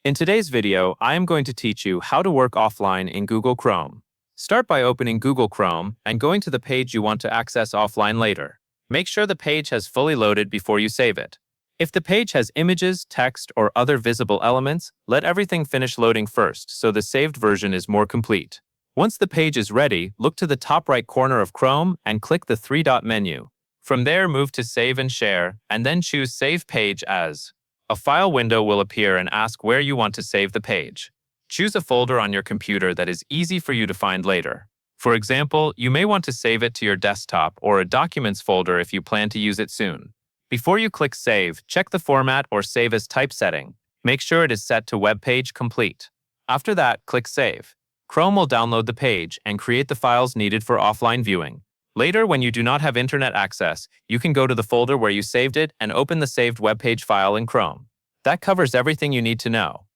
In today's video, I am going to teach you how to work offline in Google Chrome. Start by opening Google Chrome and going to the page you want to access offline later. Make sure the page has fully loaded before you save it. If the page has images, text, or other visible elements, let everything finish loading first so the saved version is more complete. Once the page is ready, look to the top right corner of Chrome and click the three-dot menu. From there, move to Save and Share, and then choose Save Page As. A file window will appear and ask where you want to save the page. Choose a folder on your computer that is easy for you to find later. For example, you may want to save it to your desktop or a Documents folder if you plan to use it soon. Before you click Save, check the Format or Save as Type setting. Make sure it is set to Web Page Complete. After that, click Save. Chrome will download the page and create the files needed for offline viewing. Later, when you do not have internet access, you can go to the folder where you saved it and open the saved web page file in Chrome. That covers everything you need to know.